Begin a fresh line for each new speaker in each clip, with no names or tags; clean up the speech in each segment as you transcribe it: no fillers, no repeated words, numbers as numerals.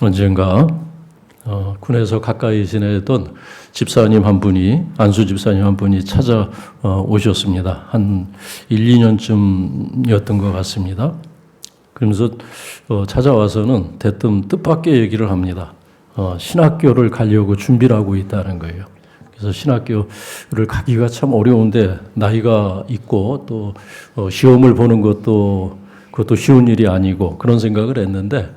언젠가 군에서 가까이 지내던 집사님 한 분이, 안수 집사님 한 분이 찾아오셨습니다. 한 1, 2년쯤이었던 것 같습니다. 그러면서 찾아와서는 대뜸 뜻밖의 얘기를 합니다. 신학교를 가려고 준비를 하고 있다는 거예요. 그래서 신학교를 가기가 참 어려운데 나이가 있고 또 시험을 보는 그것도 쉬운 일이 아니고 그런 생각을 했는데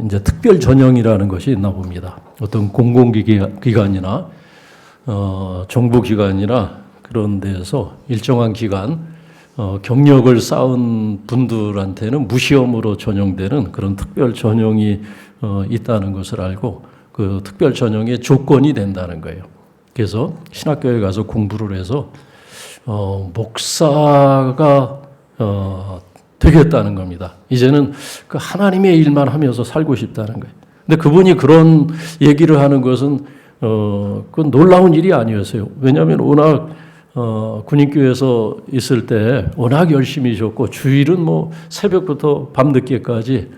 이제 특별 전형이라는 것이 있나 봅니다. 어떤 공공기관이나 정부기관이나 그런 데에서 일정한 기간 경력을 쌓은 분들한테는 무시험으로 전형되는 그런 특별 전형이 있다는 것을 알고 그 특별 전형의 조건이 된다는 거예요. 그래서 신학교에 가서 공부를 해서 목사가 되겠다는 겁니다. 이제는 그 하나님의 일만 하면서 살고 싶다는 거예요. 근데 그분이 그런 얘기를 하는 것은 그건 놀라운 일이 아니었어요. 왜냐하면 워낙 군인교회에서 있을 때 워낙 열심히셨고 주일은 뭐 새벽부터 밤늦게까지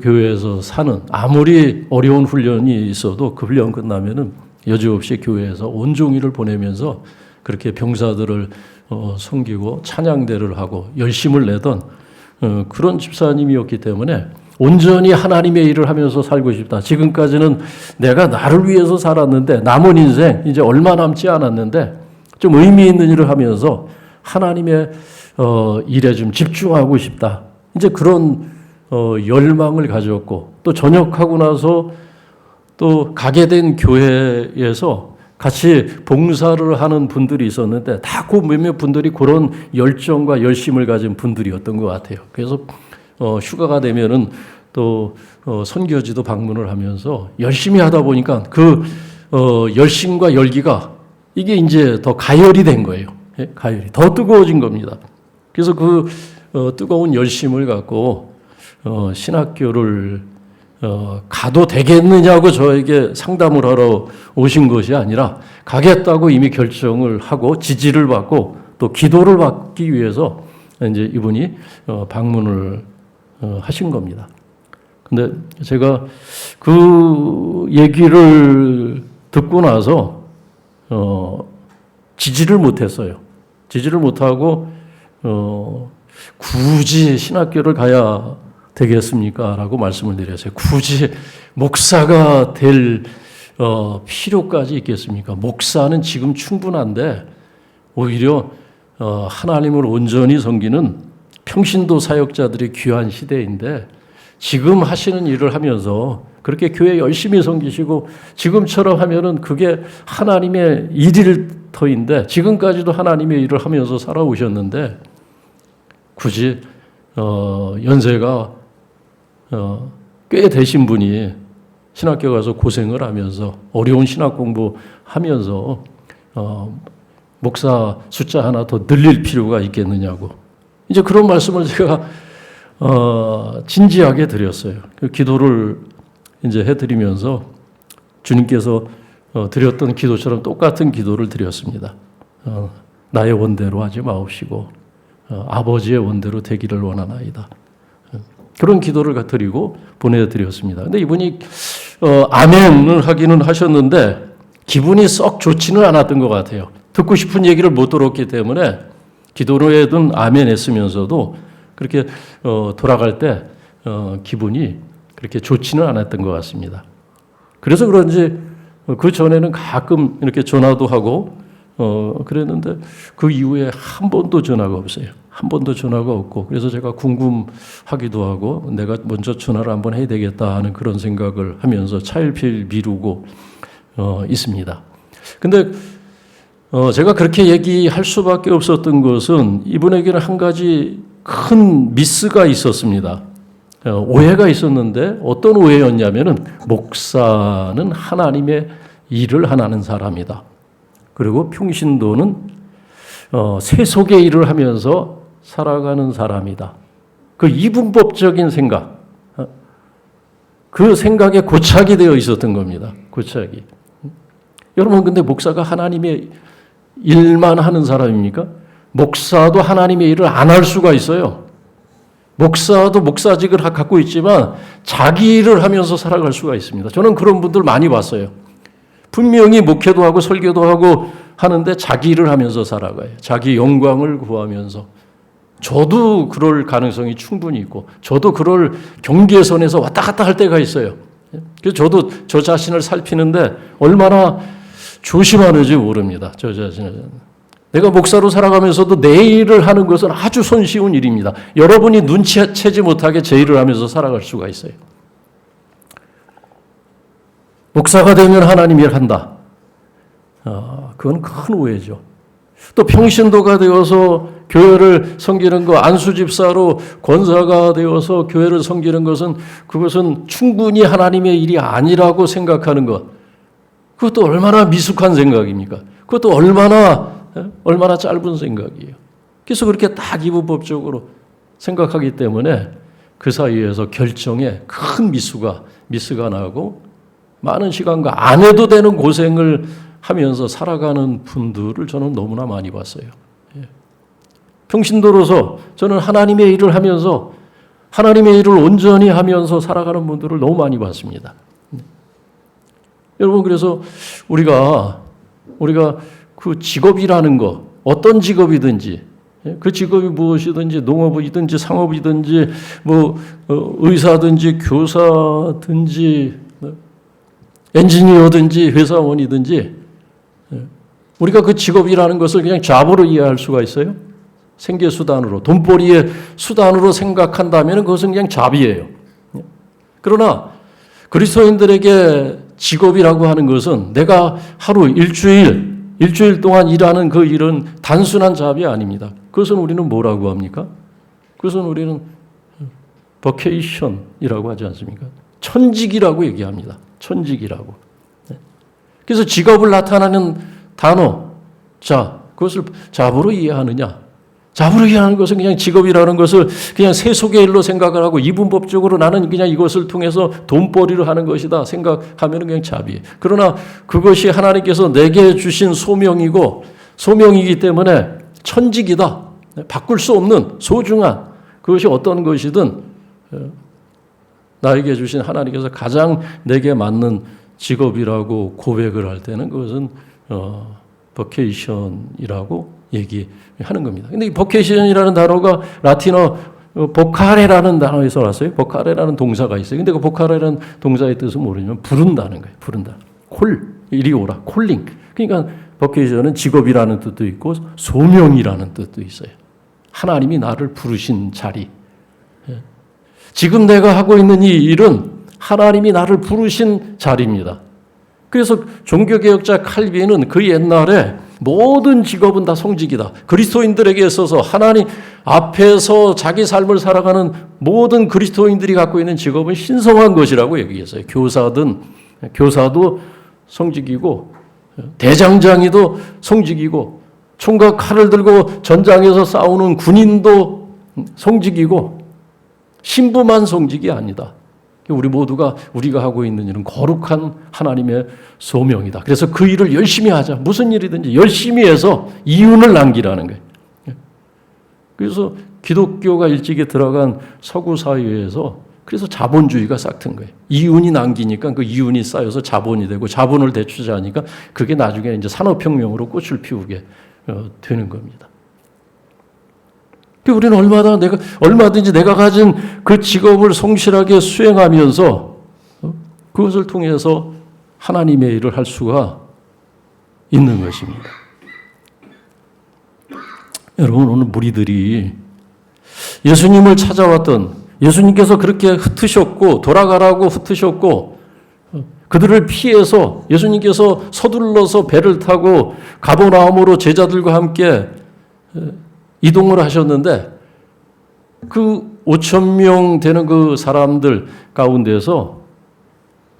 교회에서 사는, 아무리 어려운 훈련이 있어도 그 훈련 끝나면은 여지없이 교회에서 온종일을 보내면서 그렇게 병사들을 섬기고 찬양대를 하고 열심을 내던 그런 집사님이었기 때문에 온전히 하나님의 일을 하면서 살고 싶다. 지금까지는 내가 나를 위해서 살았는데 남은 인생 이제 얼마 남지 않았는데 좀 의미 있는 일을 하면서 하나님의 일에 좀 집중하고 싶다. 이제 그런 열망을 가졌고 또 전역하고 나서 또 가게 된 교회에서 같이 봉사를 하는 분들이 있었는데 다 그 몇몇 분들이 그런 열정과 열심을 가진 분들이었던 것 같아요. 그래서 휴가가 되면은 또 선교지도 방문을 하면서 열심히 하다 보니까 그 열심과 열기가 이게 이제 더 가열이 된 거예요. 가열이 더 뜨거워진 겁니다. 그래서 그 뜨거운 열심을 갖고 신학교를 가도 되겠느냐고 저에게 상담을 하러 오신 것이 아니라 가겠다고 이미 결정을 하고 지지를 받고 또 기도를 받기 위해서 이제 이분이 방문을 하신 겁니다. 근데 제가 그 얘기를 듣고 나서 지지를 못했어요. 지지를 못하고 굳이 신학교를 가야 되겠습니까? 라고 말씀을 드렸어요. 굳이 목사가 될 필요까지 있겠습니까? 목사는 지금 충분한데 오히려 하나님을 온전히 섬기는 평신도 사역자들이 귀한 시대인데 지금 하시는 일을 하면서 그렇게 교회 열심히 섬기시고 지금처럼 하면은 그게 하나님의 일일 터인데 지금까지도 하나님의 일을 하면서 살아오셨는데 굳이 연세가 꽤 되신 분이 신학교 가서 고생을 하면서 어려운 신학 공부하면서 목사 숫자 하나 더 늘릴 필요가 있겠느냐고 이제 그런 말씀을 제가 진지하게 드렸어요. 그 기도를 이제 해드리면서 주님께서 드렸던 기도처럼 똑같은 기도를 드렸습니다. 나의 원대로 하지 마옵시고 아버지의 원대로 되기를 원하나이다. 그런 기도를 드리고 보내드렸습니다. 근데 이분이 아멘을 하기는 하셨는데 기분이 썩 좋지는 않았던 것 같아요. 듣고 싶은 얘기를 못 들었기 때문에 기도로에든 아멘 했으면서도 그렇게 돌아갈 때 기분이 그렇게 좋지는 않았던 것 같습니다. 그래서 그런지 그 전에는 가끔 이렇게 전화도 하고 그랬는데 그 이후에 한 번도 전화가 없어요. 한 번도 전화가 없고 그래서 제가 궁금하기도 하고 내가 먼저 전화를 한번 해야 되겠다 하는 그런 생각을 하면서 차일피일 미루고 있습니다. 근데 제가 그렇게 얘기할 수밖에 없었던 것은 이분에게는 한 가지 큰 미스가 있었습니다. 오해가 있었는데 어떤 오해였냐면은 목사는 하나님의 일을 하는 사람이다. 그리고 평신도는 세속의 일을 하면서 살아가는 사람이다. 그 이분법적인 생각, 그 생각에 고착이 되어 있었던 겁니다. 고착이. 여러분 근데 목사가 하나님의 일만 하는 사람입니까? 목사도 하나님의 일을 안 할 수가 있어요. 목사도 목사직을 갖고 있지만 자기 일을 하면서 살아갈 수가 있습니다. 저는 그런 분들 많이 봤어요. 분명히 목회도 하고 설교도 하고 하는데 자기 일을 하면서 살아가요. 자기 영광을 구하면서. 저도 그럴 가능성이 충분히 있고 저도 그럴 경계선에서 왔다 갔다 할 때가 있어요. 그래서 저도 저 자신을 살피는데 얼마나 조심하는지 모릅니다. 저 자신을. 내가 목사로 살아가면서도 내 일을 하는 것은 아주 손쉬운 일입니다. 여러분이 눈치채지 못하게 제 일을 하면서 살아갈 수가 있어요. 목사가 되면 하나님 일 한다. 그건 큰 오해죠. 또 평신도가 되어서 교회를 섬기는 거, 안수집사로 권사가 되어서 교회를 섬기는 것은 그것은 충분히 하나님의 일이 아니라고 생각하는 것. 그것도 얼마나 미숙한 생각입니까? 그것도 얼마나 짧은 생각이에요. 그래서 그렇게 딱 이분법적으로 생각하기 때문에 그 사이에서 결정에 큰 미스가 나고 많은 시간과 안 해도 되는 고생을 하면서 살아가는 분들을 저는 너무나 많이 봤어요. 평신도로서 저는 하나님의 일을 하면서 하나님의 일을 온전히 하면서 살아가는 분들을 너무 많이 봤습니다. 여러분, 그래서 우리가 그 직업이라는 거, 어떤 직업이든지, 그 직업이 무엇이든지, 농업이든지, 상업이든지, 의사든지, 교사든지, 엔지니어든지, 회사원이든지, 우리가 그 직업이라는 것을 그냥 잡으로 이해할 수가 있어요? 생계수단으로, 돈벌이의 수단으로 생각한다면 그것은 그냥 잡이에요. 그러나 그리스도인들에게 직업이라고 하는 것은 내가 하루 일주일 동안 일하는 그 일은 단순한 잡이 아닙니다. 그것은 우리는 뭐라고 합니까? 그것은 우리는 버케이션이라고 하지 않습니까? 천직이라고 얘기합니다. 천직이라고. 그래서 직업을 나타내는 단어, 그것을 잡으로 이해하느냐? 잡으로 이해하는 것은 그냥 직업이라는 것을 그냥 세속의 일로 생각을 하고 이분법적으로 나는 그냥 이것을 통해서 돈벌이를 하는 것이다 생각하면 그냥 잡이에요. 그러나 그것이 하나님께서 내게 주신 소명이기 때문에 천직이다. 바꿀 수 없는 소중한 그것이 어떤 것이든 나에게 주신 하나님께서 가장 내게 맞는 직업이라고 고백을 할 때는 그것은 버케이션이라고 얘기하는 겁니다. 근데 이 버케이션이라는 단어가 라틴어 보카레라는 단어에서 왔어요. 보카레라는 동사가 있어요. 근데 그 보카레라는 동사의 뜻은 모르지만 부른다는 거예요. 부른다. 이리 오라. 콜링. 그러니까 버케이션은 직업이라는 뜻도 있고 소명이라는 뜻도 있어요. 하나님이 나를 부르신 자리. 지금 내가 하고 있는 이 일은 하나님이 나를 부르신 자리입니다. 그래서 종교개혁자 칼빈은 그 옛날에 모든 직업은 다 성직이다. 그리스도인들에게 있어서 하나님 앞에서 자기 삶을 살아가는 모든 그리스도인들이 갖고 있는 직업은 신성한 것이라고 얘기했어요. 교사도 성직이고 대장장이도 성직이고 총과 칼을 들고 전장에서 싸우는 군인도 성직이고 신부만 성직이 아니다. 우리 모두가 우리가 하고 있는 일은 거룩한 하나님의 소명이다. 그래서 그 일을 열심히 하자. 무슨 일이든지 열심히 해서 이윤을 남기라는 거예요. 그래서 기독교가 일찍이 들어간 서구 사회에서 그래서 자본주의가 싹튼 거예요. 이윤이 남기니까 그 이윤이 쌓여서 자본이 되고 자본을 대투자하니까 그게 나중에 이제 산업혁명으로 꽃을 피우게 되는 겁니다. 우리는 얼마든지 내가 가진 그 직업을 성실하게 수행하면서 그것을 통해서 하나님의 일을 할 수가 있는 것입니다. 여러분, 오늘 무리들이 예수님을 찾아왔던 예수님께서 그렇게 흩으셨고 돌아가라고 흩으셨고 그들을 피해서 예수님께서 서둘러서 배를 타고 가버나움으로 제자들과 함께 이동을 하셨는데 그 5,000명 되는 그 사람들 가운데서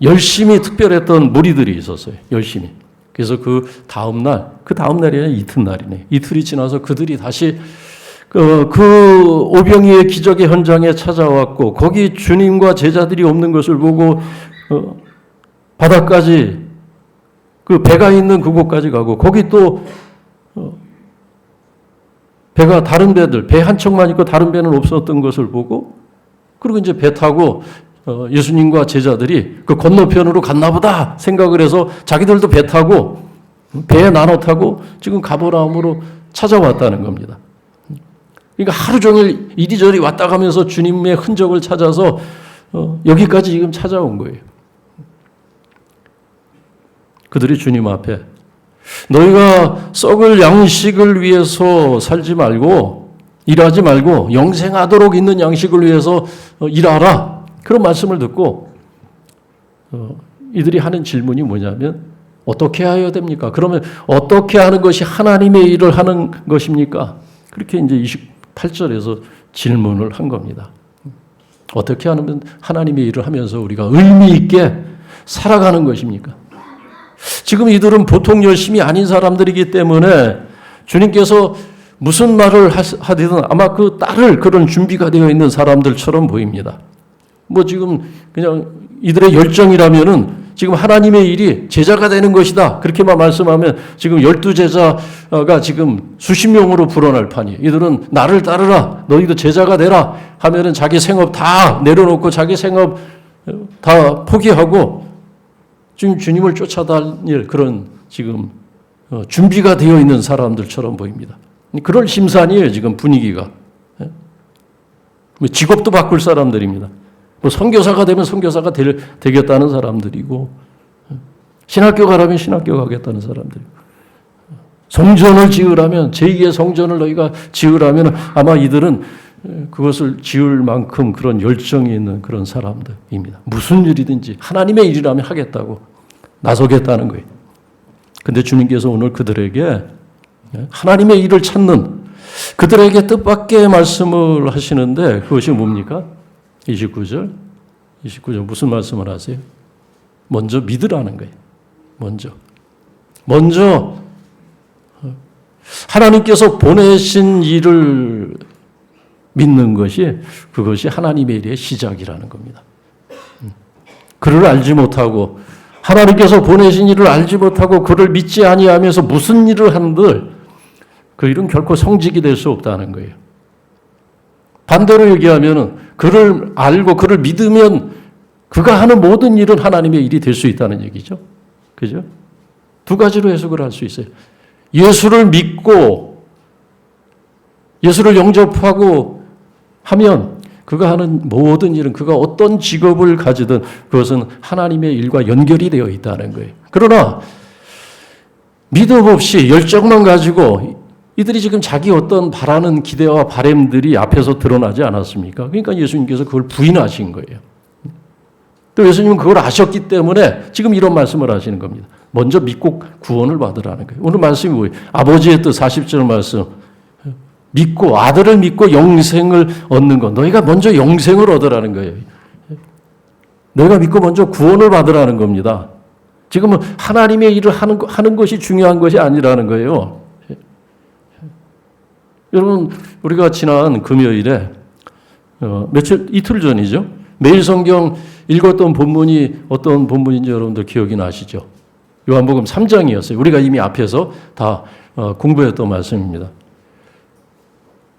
열심히 특별했던 무리들이 있었어요. 열심히. 그래서 그 다음날이 아니라 이튿날이네. 이틀이 지나서 그들이 다시 그 오병이의 기적의 현장에 찾아왔고 거기 주님과 제자들이 없는 것을 보고 바다까지 그 배가 있는 그곳까지 가고 거기 또 배가 다른 배들, 배 한 척만 있고 다른 배는 없었던 것을 보고, 그리고 이제 배 타고 예수님과 제자들이 그 건너편으로 갔나 보다 생각을 해서 자기들도 배 타고 배에 나눠 타고 지금 가버나움으로 찾아왔다는 겁니다. 그러니까 하루 종일 이리저리 왔다 가면서 주님의 흔적을 찾아서 여기까지 지금 찾아온 거예요. 그들이 주님 앞에 너희가 썩을 양식을 위해서 살지 말고 일하지 말고 영생하도록 있는 양식을 위해서 일하라. 그런 말씀을 듣고 이들이 하는 질문이 뭐냐면 어떻게 해야 됩니까? 그러면 어떻게 하는 것이 하나님의 일을 하는 것입니까? 그렇게 이제 28절에서 질문을 한 겁니다. 어떻게 하면 하나님의 일을 하면서 우리가 의미 있게 살아가는 것입니까? 지금 이들은 보통 열심이 아닌 사람들이기 때문에 주님께서 무슨 말을 하든 아마 그 따를 그런 준비가 되어 있는 사람들처럼 보입니다. 뭐 지금 그냥 이들의 열정이라면은 지금 하나님의 일이 제자가 되는 것이다. 그렇게만 말씀하면 지금 12제자가 지금 수십 명으로 불어날 판이에요. 이들은 나를 따르라. 너희도 제자가 되라. 하면은 자기 생업 다 내려놓고 자기 생업 다 포기하고 지금 주님을 쫓아다닐 그런 지금 준비가 되어 있는 사람들처럼 보입니다. 그럴 심산이에요. 지금 분위기가. 직업도 바꿀 사람들입니다. 선교사가 되면 선교사가 되겠다는 사람들이고 신학교 가라면 신학교 가겠다는 사람들이고 성전을 지으라면 제2의 성전을 너희가 지으라면 아마 이들은 그것을 지을 만큼 그런 열정이 있는 그런 사람들입니다. 무슨 일이든지 하나님의 일이라면 하겠다고 나서겠다는 거예요. 근데 주님께서 오늘 그들에게 하나님의 일을 찾는 그들에게 뜻밖의 말씀을 하시는데 그것이 뭡니까? 29절 무슨 말씀을 하세요? 먼저 믿으라는 거예요. 먼저 하나님께서 보내신 일을 믿는 것이 그것이 하나님의 일의 시작이라는 겁니다. 그를 알지 못하고 하나님께서 보내신 일을 알지 못하고 그를 믿지 아니하면서 무슨 일을 한들 그 일은 결코 성직이 될 수 없다는 거예요. 반대로 얘기하면 그를 알고 그를 믿으면 그가 하는 모든 일은 하나님의 일이 될 수 있다는 얘기죠. 그죠? 두 가지로 해석을 할 수 있어요. 예수를 믿고 예수를 영접하고 하면 그가 하는 모든 일은 그가 어떤 직업을 가지든 그것은 하나님의 일과 연결이 되어 있다는 거예요. 그러나 믿음 없이 열정만 가지고 이들이 지금 자기 어떤 바라는 기대와 바램들이 앞에서 드러나지 않았습니까? 그러니까 예수님께서 그걸 부인하신 거예요. 또 예수님은 그걸 아셨기 때문에 지금 이런 말씀을 하시는 겁니다. 먼저 믿고 구원을 받으라는 거예요. 오늘 말씀이 뭐예요? 아버지의 뜻 40절 말씀. 믿고 아들을 믿고 영생을 얻는 것. 너희가 먼저 영생을 얻으라는 거예요. 너희가 믿고 먼저 구원을 받으라는 겁니다. 지금은 하나님의 일을 하는 것이 중요한 것이 아니라는 거예요. 여러분 우리가 지난 금요일에 이틀 전이죠. 매일 성경 읽었던 본문이 어떤 본문인지 여러분들 기억이 나시죠? 요한복음 3장이었어요. 우리가 이미 앞에서 다 공부했던 말씀입니다.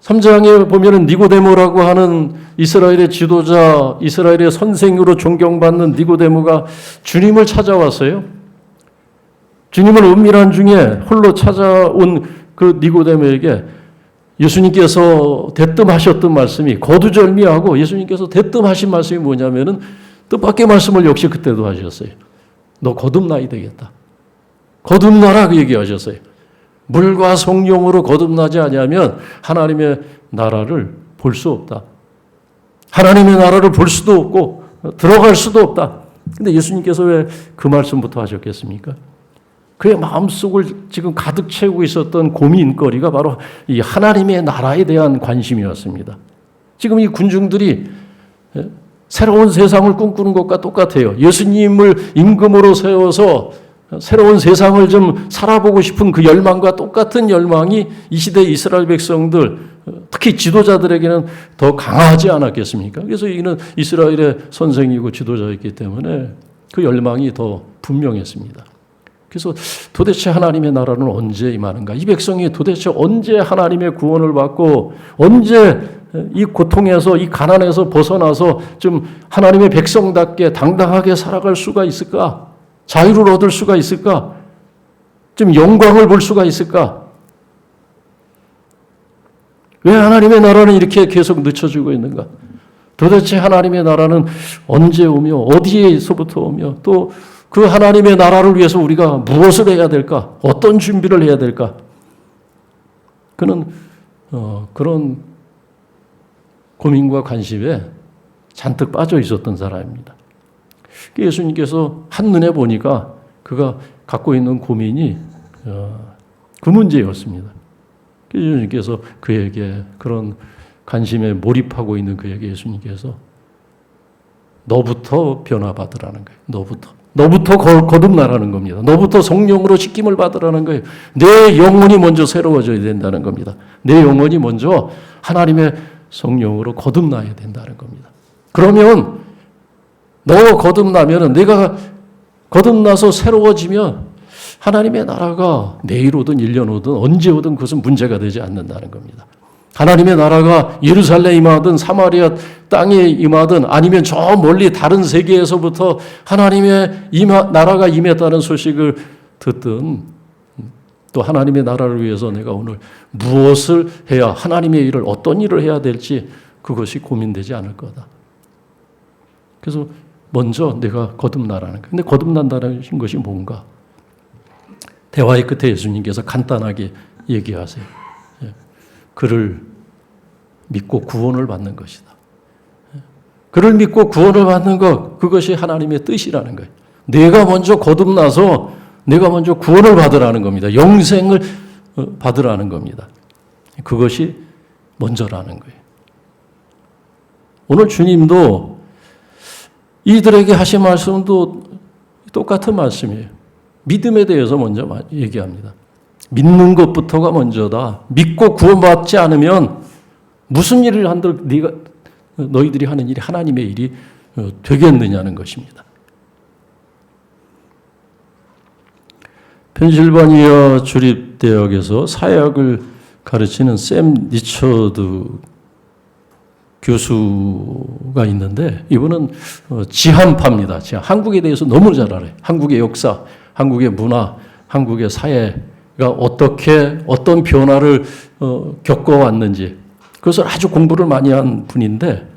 3장에 보면은 니고데모라고 하는 이스라엘의 지도자, 이스라엘의 선생으로 존경받는 니고데모가 주님을 찾아왔어요. 주님을 은밀한 중에 홀로 찾아온 그 니고데모에게 예수님께서 대뜸하셨던 말씀이 거두절미하고 예수님께서 대뜸하신 말씀이 뭐냐면은 뜻밖의 말씀을 역시 그때도 하셨어요. 너 거듭나야 되겠다. 거듭나라 그 얘기하셨어요. 물과 성령으로 거듭나지 아니하면 하나님의 나라를 볼 수 없다. 하나님의 나라를 볼 수도 없고 들어갈 수도 없다. 근데 예수님께서 왜 그 말씀부터 하셨겠습니까? 그의 마음속을 지금 가득 채우고 있었던 고민거리가 바로 이 하나님의 나라에 대한 관심이었습니다. 지금 이 군중들이 새로운 세상을 꿈꾸는 것과 똑같아요. 예수님을 임금으로 세워서 새로운 세상을 좀 살아보고 싶은 그 열망과 똑같은 열망이 이 시대 이스라엘 백성들, 특히 지도자들에게는 더 강하지 않았겠습니까? 그래서 이는 이스라엘의 선생이고 지도자였기 때문에 그 열망이 더 분명했습니다. 그래서 도대체 하나님의 나라는 언제 임하는가? 이 백성이 도대체 언제 하나님의 구원을 받고 언제 이 고통에서 이 가난에서 벗어나서 좀 하나님의 백성답게 당당하게 살아갈 수가 있을까? 자유를 얻을 수가 있을까? 좀 영광을 볼 수가 있을까? 왜 하나님의 나라는 이렇게 계속 늦춰지고 있는가? 도대체 하나님의 나라는 언제 오며 어디에서부터 오며 또 그 하나님의 나라를 위해서 우리가 무엇을 해야 될까? 어떤 준비를 해야 될까? 그는 그런 고민과 관심에 잔뜩 빠져 있었던 사람입니다. 예수님께서 한눈에 보니까 그가 갖고 있는 고민이 그 문제였습니다. 예수님께서 그에게 그런 관심에 몰입하고 있는 그에게 예수님께서 너부터 변화받으라는 거예요. 너부터 거듭나라는 겁니다. 너부터 성령으로 씻김을 받으라는 거예요. 내 영혼이 먼저 새로워져야 된다는 겁니다. 내 영혼이 먼저 하나님의 성령으로 거듭나야 된다는 겁니다. 그러면 너 거듭나면 내가 거듭나서 새로워지면 하나님의 나라가 내일 오든 1년 오든 언제 오든 그것은 문제가 되지 않는다는 겁니다. 하나님의 나라가 예루살렘에 임하든 사마리아 땅에 임하든 아니면 저 멀리 다른 세계에서부터 하나님의 나라가 임했다는 소식을 듣든 또 하나님의 나라를 위해서 내가 오늘 무엇을 해야 하나님의 일을 어떤 일을 해야 될지 그것이 고민되지 않을 거다. 그래서 먼저 내가 거듭나라는 거예요. 근데 거듭난다는 것이 뭔가? 대화의 끝에 예수님께서 간단하게 얘기하세요. 그를 믿고 구원을 받는 것이다. 그를 믿고 구원을 받는 것, 그것이 하나님의 뜻이라는 거예요. 내가 먼저 거듭나서 내가 먼저 구원을 받으라는 겁니다. 영생을 받으라는 겁니다. 그것이 먼저라는 거예요. 오늘 주님도 이들에게 하신 말씀도 똑같은 말씀이에요. 믿음에 대해서 먼저 얘기합니다. 믿는 것부터가 먼저다. 믿고 구원받지 않으면 무슨 일을 한들 너희들이 하는 일이 하나님의 일이 되겠느냐는 것입니다. 펜실바니아 주립대학에서 사회학을 가르치는 샘 리처드 교수가 있는데 이분은 지한파입니다. 한국에 대해서 너무 잘 알아요. 한국의 역사, 한국의 문화, 한국의 사회가 어떤 변화를 겪어왔는지 그것을 아주 공부를 많이 한 분인데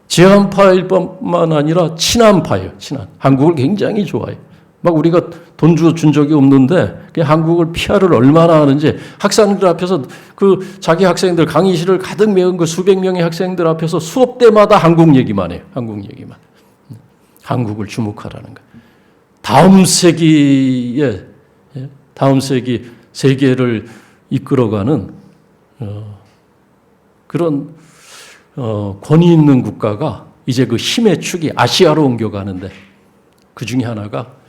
지한파일 뿐만 아니라 친한파예요. 한국을 굉장히 좋아해요. 막 우리가 돈 준 적이 없는데 한국을 피하를 얼마나 하는지 학생들 앞에서 자기 학생들 강의실을 가득 메운 그 수백 명의 학생들 앞에서 수업 때마다 한국 얘기만 해요. 한국 얘기만. 한국을 주목하라는 거예요. 다음 세기 세계를 이끌어가는 그런 권위 있는 국가가 이제 그 힘의 축이 아시아로 옮겨가는데 그 중에 하나가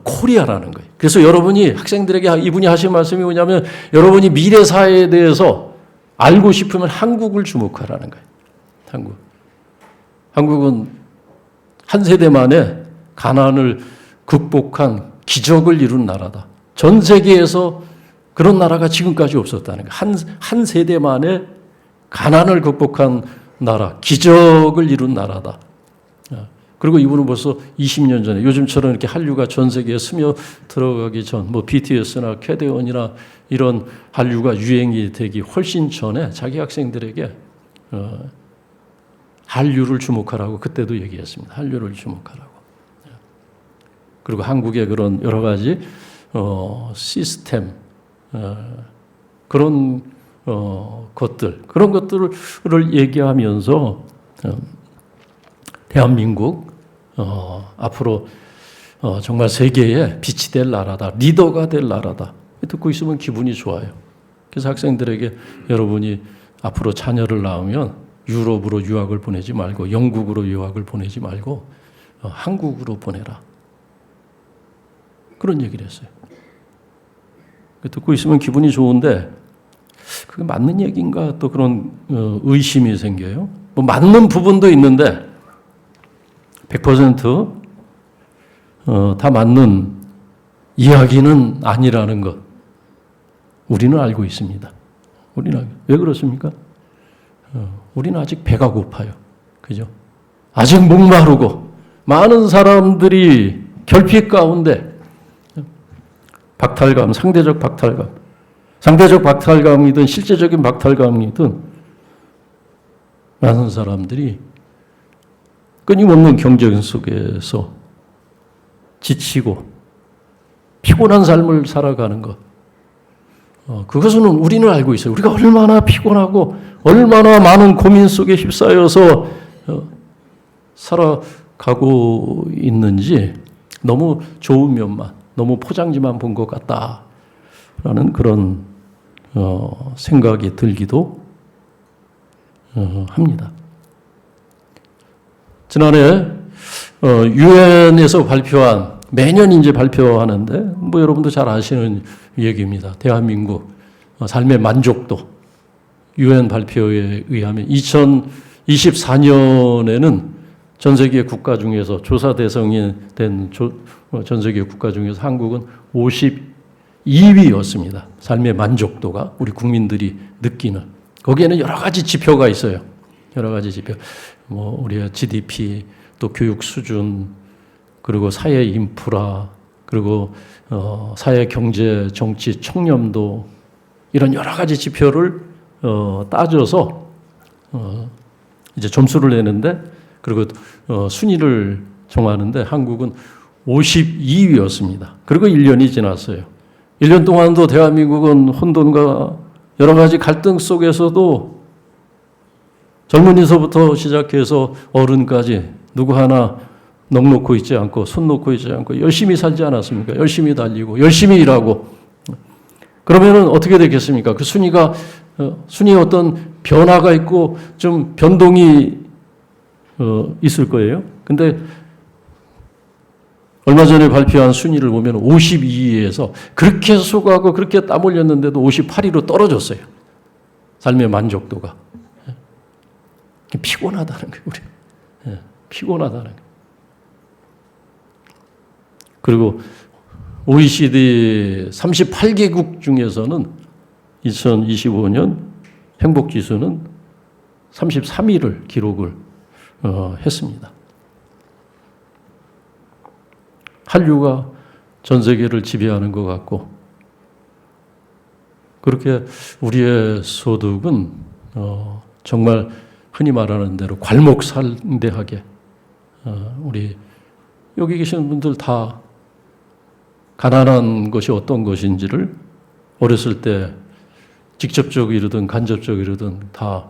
코리아라는 거예요. 그래서 여러분이 학생들에게 이분이 하신 말씀이 뭐냐면 여러분이 미래 사회에 대해서 알고 싶으면 한국을 주목하라는 거예요. 한국은 한 세대 만에 가난을 극복한 기적을 이룬 나라다. 전 세계에서 그런 나라가 지금까지 없었다는 거예요. 한 세대 만에 가난을 극복한 나라, 기적을 이룬 나라다. 그리고 이분은 벌써 20년 전에 요즘처럼 이렇게 한류가 전 세계에 스며 들어가기 전, BTS나 캐대원이나 이런 한류가 유행이 되기 훨씬 전에 자기 학생들에게 한류를 주목하라고 그때도 얘기했습니다. 한류를 주목하라고. 그리고 한국의 그런 여러 가지 시스템, 그런 그런 것들을 얘기하면서 대한민국 앞으로 정말 세계에 빛이 될 나라다. 리더가 될 나라다. 듣고 있으면 기분이 좋아요. 그래서 학생들에게 여러분이 앞으로 자녀를 낳으면 유럽으로 유학을 보내지 말고 영국으로 유학을 보내지 말고 한국으로 보내라. 그런 얘기를 했어요. 듣고 있으면 기분이 좋은데 그게 맞는 얘기인가 또 그런 의심이 생겨요. 맞는 부분도 있는데 100% 다 맞는 이야기는 아니라는 것 우리는 알고 있습니다. 우리는 왜 그렇습니까? 우리는 아직 배가 고파요. 그죠? 아직 목마르고 많은 사람들이 결핍 가운데 박탈감, 상대적 박탈감이든 실제적인 박탈감이든 많은 사람들이 끊임없는 경쟁 속에서 지치고 피곤한 삶을 살아가는 것. 그것은 우리는 알고 있어요. 우리가 얼마나 피곤하고 얼마나 많은 고민 속에 휩싸여서 살아가고 있는지 너무 좋은 면만, 너무 포장지만 본 것 같다라는 그런 생각이 들기도 합니다. 지난해 유엔에서 발표한 매년 이제 발표하는데 뭐 여러분도 잘 아시는 얘기입니다. 대한민국 삶의 만족도 유엔 발표에 의하면 2024년에는 전 세계 국가 중에서 조사 대상이 된 전 세계 국가 중에서 한국은 52위였습니다. 삶의 만족도가 우리 국민들이 느끼는 거기에는 여러 가지 지표가 있어요. 여러 가지 지표. 뭐 우리의 GDP 또 교육 수준 그리고 사회 인프라 그리고 사회 경제 정치 청렴도 이런 여러 가지 지표를 따져서 이제 점수를 내는데 그리고 순위를 정하는데 한국은 52위였습니다. 그리고 1년이 지났어요. 1년 동안도 대한민국은 혼돈과 여러 가지 갈등 속에서도 젊은이서부터 시작해서 어른까지 누구 하나 넋 놓고 있지 않고 손 놓고 있지 않고 열심히 살지 않았습니까? 열심히 달리고 열심히 일하고 그러면은 어떻게 되겠습니까? 그 순위가 순위에 어떤 변화가 있고 좀 변동이 있을 거예요. 근데 얼마 전에 발표한 순위를 보면 52위에서 그렇게 수고하고 그렇게 땀 흘렸는데도 58위로 떨어졌어요. 삶의 만족도가. 피곤하다는 거예요, 우리. 피곤하다는 거예요. 그리고 OECD 38개국 중에서는 2025년 행복지수는 33위를 기록을 했습니다. 한류가 전 세계를 지배하는 것 같고 그렇게 우리의 소득은 정말 흔히 말하는 대로 괄목상대하게 우리 여기 계시는 분들 다 가난한 것이 어떤 것인지를 어렸을 때 직접적이든 간접적이든 다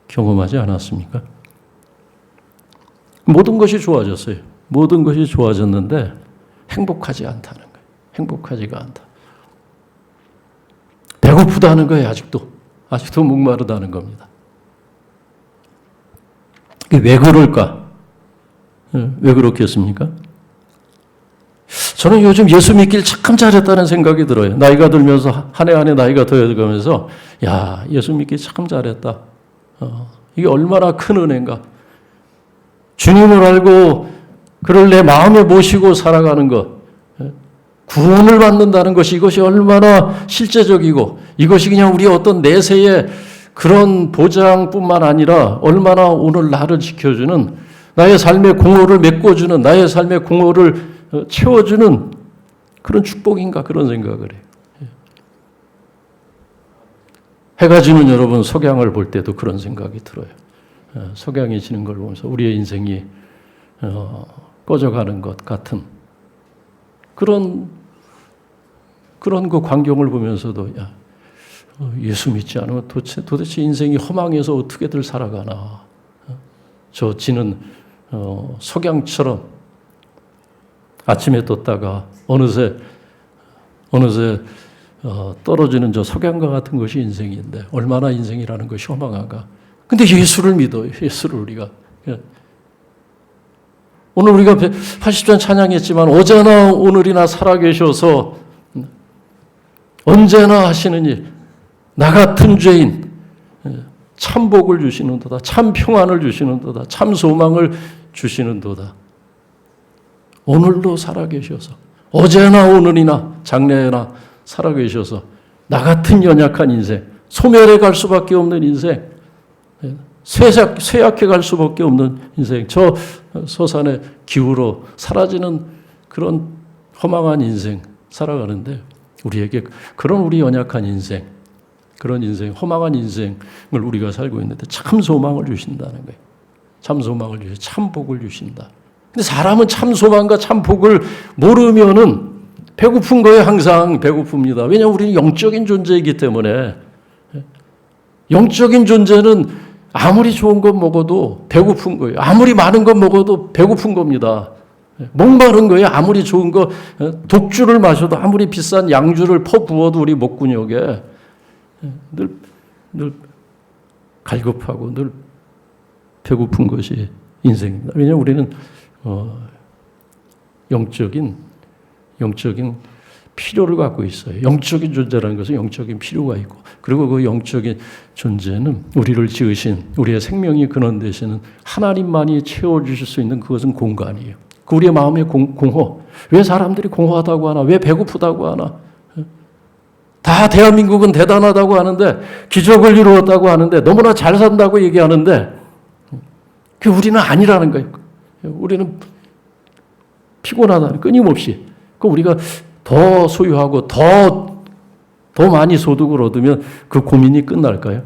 경험하지 않았습니까? 모든 것이 좋아졌어요. 모든 것이 좋아졌는데 행복하지 않다는 거예요. 행복하지가 않다. 배고프다는 거예요. 아직도 목마르다는 겁니다. 왜 그럴까? 왜 그렇겠습니까? 저는 요즘 예수 믿길 참 잘했다는 생각이 들어요. 나이가 들면서 한 해 한 해 나이가 더해가면서 야 예수 믿기 참 잘했다. 이게 얼마나 큰 은혜인가. 주님을 알고 그를 내 마음에 모시고 살아가는 것, 구원을 받는다는 것이 이것이 얼마나 실제적이고 이것이 그냥 우리의 어떤 내세의 그런 보장뿐만 아니라 얼마나 오늘 나를 지켜주는 나의 삶의 공허를 메꿔주는 나의 삶의 공허를 채워주는 그런 축복인가 그런 생각을 해요. 해가 지는 여러분 석양을 볼 때도 그런 생각이 들어요. 석양이 지는 걸 보면서 우리의 인생이 꺼져가는 것 같은 그런 그 광경을 보면서도 야 예수 믿지 않으면 도대체 인생이 허망해서 어떻게들 살아가나. 저 지는 석양처럼 아침에 떴다가 어느새 떨어지는 저 석양과 같은 것이 인생인데 얼마나 인생이라는 것이 허망한가. 근데 예수를 믿어요. 예수를 우리가. 오늘 우리가 80전 찬양했지만 어제나 오늘이나 살아계셔서 언제나 하시는 일, 나 같은 죄인 참 복을 주시는도다, 참 평안을 주시는도다, 참 소망을 주시는도다. 오늘도 살아계셔서 어제나 오늘이나 장래나 살아계셔서 나 같은 연약한 인생, 소멸해 갈 수밖에 없는 인생, 쇠약해 갈 수밖에 없는 인생, 저 서산에 기울어 사라지는 그런 허망한 인생 살아가는데 우리에게 그런 우리 연약한 인생, 그런 인생, 허망한 인생을 우리가 살고 있는데 참 소망을 주신다는 거예요. 참 소망을 주셔, 참 복을 주신다. 근데 사람은 참 소망과 참 복을 모르면은 배고픈 거에 항상 배고픕니다. 왜냐하면 우리는 영적인 존재이기 때문에. 영적인 존재는 아무리 좋은 것 먹어도 배고픈 거예요. 아무리 많은 것 먹어도 배고픈 겁니다. 목마른 거예요. 아무리 좋은 거, 독주를 마셔도 아무리 비싼 양주를 퍼부어도 우리 목구멍에 늘 갈급하고 늘 배고픈 것이 인생입니다. 왜냐하면 우리는 영적인 필요를 갖고 있어요. 영적인 존재라는 것은 영적인 필요가 있고, 그리고 그 영적인 존재는 우리를 지으신, 우리의 생명이 근원 되시는 하나님만이 채워주실 수 있는 그것은 공간이에요. 그 우리의 마음의 공허. 왜 사람들이 공허하다고 하나? 왜 배고프다고 하나? 다 대한민국은 대단하다고 하는데, 기적을 이루었다고 하는데, 너무나 잘 산다고 얘기하는데, 그 우리는 아니라는 거예요. 우리는 피곤하다는, 끊임없이. 그 우리가 더 소유하고 더 많이 소득을 얻으면 그 고민이 끝날까요?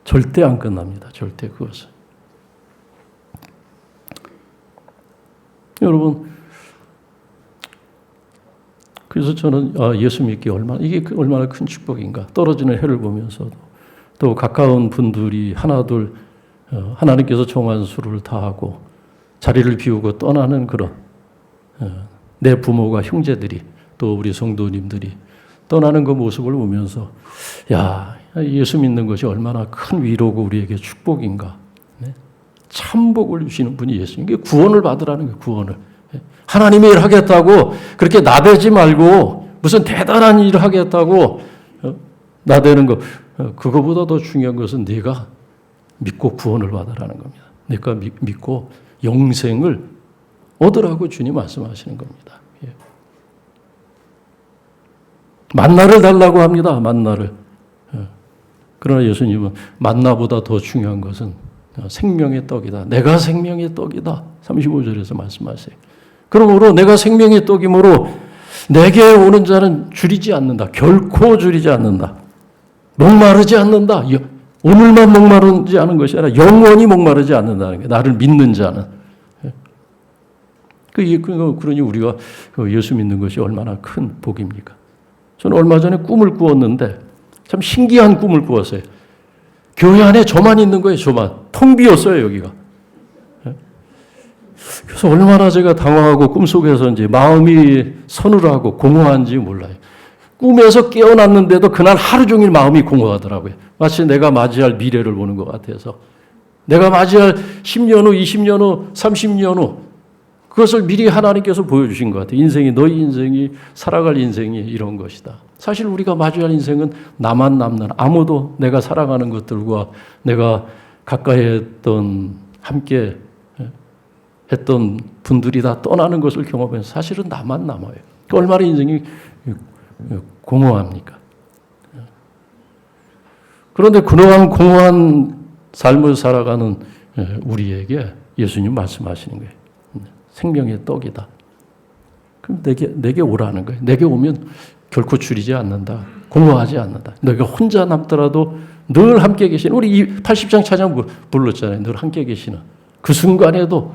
절대 안 끝납니다. 절대 그것은. 여러분, 그래서 저는 예수 믿기 이게 얼마나 큰 축복인가. 떨어지는 해를 보면서도 또 가까운 분들이 하나둘 하나님께서 정한수를 다하고 자리를 비우고 떠나는 그런 내 부모가 형제들이 또 우리 성도님들이 떠나는 그 모습을 보면서 야, 예수 믿는 것이 얼마나 큰 위로고 우리에게 축복인가. 참 복을 주시는 분이 예수님. 이게 구원을 받으라는 거예요. 구원을. 하나님의 일 하겠다고 그렇게 나대지 말고 무슨 대단한 일을 하겠다고 나대는 거. 그거보다 더 중요한 것은 네가 믿고 구원을 받으라는 겁니다. 내가 믿고 영생을 얻으라고 주님 말씀하시는 겁니다. 예. 만나를 달라고 합니다. 만나를. 그러나 예수님은 만나보다 더 중요한 것은 생명의 떡이다. 내가 생명의 떡이다. 35절에서 말씀하세요. 그러므로 내가 생명의 떡이므로 내게 오는 자는 줄이지 않는다. 결코 줄이지 않는다. 목마르지 않는다. 오늘만 목마르지 않은 것이 아니라 영원히 목마르지 않는다는 게 나를 믿는 자는. 그러니 우리가 예수 믿는 것이 얼마나 큰 복입니까? 저는 얼마 전에 꿈을 꾸었는데 참 신기한 꿈을 꾸었어요. 교회 안에 저만 있는 거예요. 저만. 텅 비었어요. 여기가. 그래서 얼마나 제가 당황하고 꿈속에서인지 마음이 서늘하고 공허한지 몰라요. 꿈에서 깨어났는데도 그날 하루 종일 마음이 공허하더라고요. 마치 내가 맞이할 미래를 보는 것 같아서. 내가 맞이할 10년 후, 20년 후, 30년 후 그것을 미리 하나님께서 보여주신 것 같아요. 인생이, 너희 인생이, 살아갈 인생이 이런 것이다. 사실 우리가 맞이할 인생은 나만 남는, 아무도 내가 사랑하는 것들과 내가 가까이 했던, 함께 했던 분들이 다 떠나는 것을 경험해서 사실은 나만 남아요. 얼마나 인생이 공허합니까? 그런데 그러한 공허한 삶을 살아가는 우리에게 예수님 말씀하시는 거예요. 생명의 떡이다. 그럼 내게 오라는 거예요. 내게 오면 결코 줄이지 않는다. 공허하지 않는다. 내가 혼자 남더라도 늘 함께 계시는, 우리 80장 찬양 불렀잖아요. 늘 함께 계시는. 그 순간에도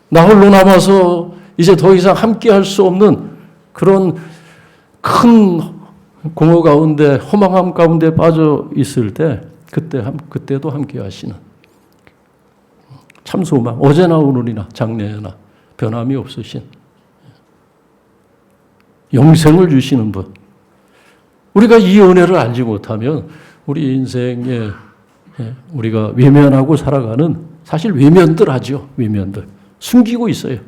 나 홀로 남아서 이제 더 이상 함께 할 수 없는 그런 큰 공허 가운데, 허망함 가운데 빠져 있을 때, 그때도 함께 하시는 참 소망, 어제나 오늘이나 장래나 변함이 없으신 영생을 주시는 분. 우리가 이 은혜를 알지 못하면 우리 인생에 우리가 외면하고 살아가는, 사실 외면들 하죠. 외면들. 숨기고 있어요.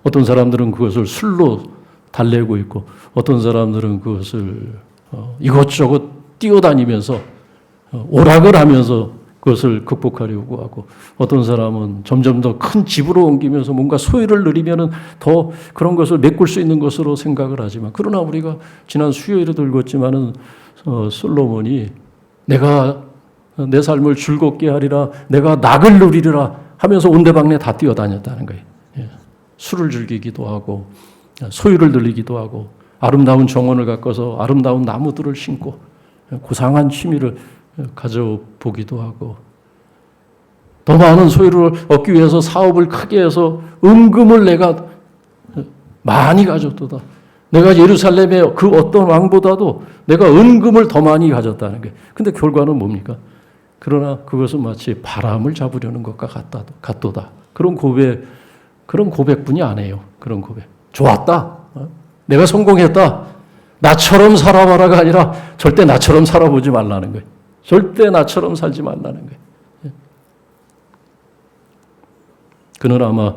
어떤 사람들은 그것을 술로 달래고 있고, 어떤 사람들은 그것을 이것저것 뛰어다니면서 오락을 하면서 그것을 극복하려고 하고, 어떤 사람은 점점 더 큰 집으로 옮기면서 뭔가 소유를 누리면은 더 그런 것을 메꿀 수 있는 것으로 생각을 하지만, 그러나 우리가 지난 수요일에도 읽었지만은 솔로몬이 내가 내 삶을 즐겁게 하리라, 내가 낙을 누리리라 하면서 온데방네 다 뛰어다녔다는 거예요. 예. 술을 즐기기도 하고, 소유를 늘리기도 하고, 아름다운 정원을 가꿔서 아름다운 나무들을 심고, 고상한 취미를 가져보기도 하고, 더 많은 소유를 얻기 위해서 사업을 크게 해서 은금을 내가 많이 가졌도다. 내가 예루살렘의 그 어떤 왕보다도 내가 은금을 더 많이 가졌다는 거예요. 근데 결과는 뭡니까? 그러나 그것은 마치 바람을 잡으려는 것과 같도다. 그런 고백뿐이 안 해요. 그런 고백. 좋았다. 내가 성공했다. 나처럼 살아봐라가 아니라 절대 나처럼 살아보지 말라는 거예요. 절대 나처럼 살지 말라는 거예요. 그는 아마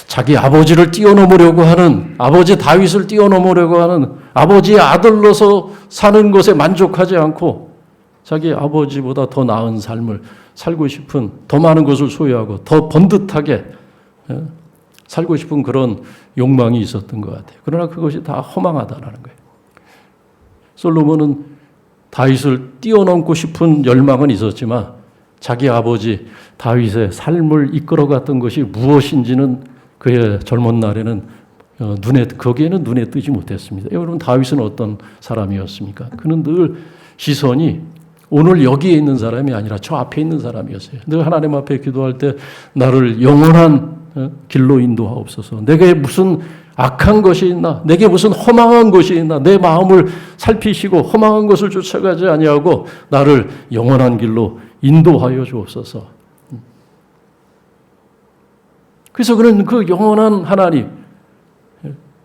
자기 아버지를 뛰어넘으려고 하는, 아버지 다윗을 뛰어넘으려고 하는, 아버지의 아들로서 사는 것에 만족하지 않고 자기 아버지보다 더 나은 삶을 살고 싶은, 더 많은 것을 소유하고 더 번듯하게 살고 싶은 그런 욕망이 있었던 것 같아요. 그러나 그것이 다 허망하다는 거예요. 솔로몬은 다윗을 뛰어넘고 싶은 열망은 있었지만 자기 아버지 다윗의 삶을 이끌어갔던 것이 무엇인지는 그의 젊은 날에는 거기에는 눈에 띄지 못했습니다. 여러분, 다윗은 어떤 사람이었습니까? 그는 늘 시선이 오늘 여기에 있는 사람이 아니라 저 앞에 있는 사람이었어요. 늘 하나님 앞에 기도할 때 나를 영원한 길로 인도하옵소서. 내게 무슨 악한 것이 있나? 내게 무슨 허망한 것이 있나? 내 마음을 살피시고 허망한 것을 쫓아가지 아니하고 나를 영원한 길로 인도하여 주옵소서. 그래서 그는 그 영원한 하나님,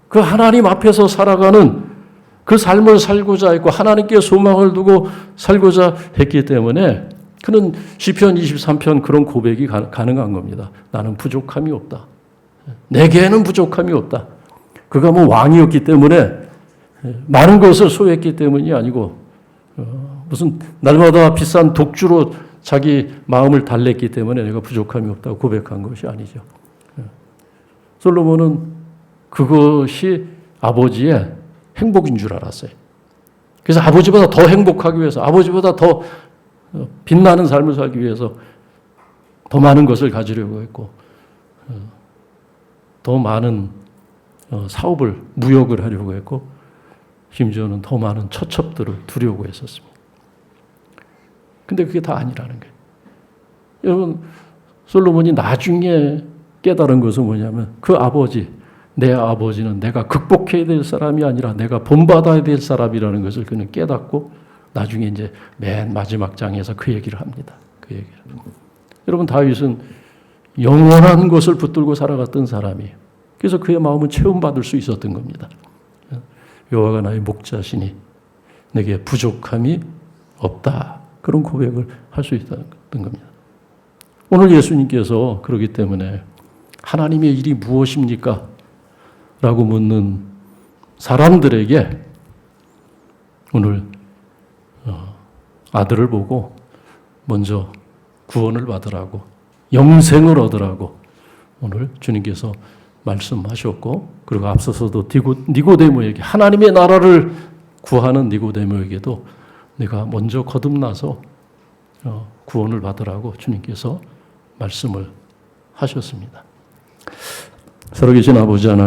그 하나님 앞에서 살아가는 그 삶을 살고자 했고 하나님께 소망을 두고 살고자 했기 때문에 그는 시편 23편 그런 고백이 가능한 겁니다. 나는 부족함이 없다. 내게는 부족함이 없다. 그가 뭐 왕이었기 때문에 많은 것을 소유했기 때문이 아니고 무슨 날마다 비싼 독주로 자기 마음을 달랬기 때문에 내가 부족함이 없다고 고백한 것이 아니죠. 솔로몬은 그것이 아버지의 행복인 줄 알았어요. 그래서 아버지보다 더 행복하기 위해서, 아버지보다 더 빛나는 삶을 살기 위해서 더 많은 것을 가지려고 했고 더 많은 사업을, 무역을 하려고 했고 심지어는 더 많은 처첩들을 두려고 했었습니다. 근데 그게 다 아니라는 거예요. 여러분, 솔로몬이 나중에 깨달은 것은 뭐냐면 그 아버지, 내 아버지는 내가 극복해야 될 사람이 아니라 내가 본받아야 될 사람이라는 것을 그는 깨닫고 나중에 이제 맨 마지막 장에서 그 얘기를 합니다. 그 얘기를. 여러분, 다윗은 영원한 것을 붙들고 살아갔던 사람이에요. 그래서 그의 마음은 체험받을 수 있었던 겁니다. 여호와가 나의 목자시니 내게 부족함이 없다. 그런 고백을 할 수 있었던 겁니다. 오늘 예수님께서 그러기 때문에 하나님의 일이 무엇입니까? 라고 묻는 사람들에게 오늘 아들을 보고 먼저 구원을 받으라고, 영생을 얻으라고 오늘 주님께서 말씀하셨고, 그리고 앞서서도 니고데모에게, 하나님의 나라를 구하는 니고데모에게도 내가 먼저 거듭나서 구원을 받으라고 주님께서 말씀을 하셨습니다. 살아계신 아버지 하나님,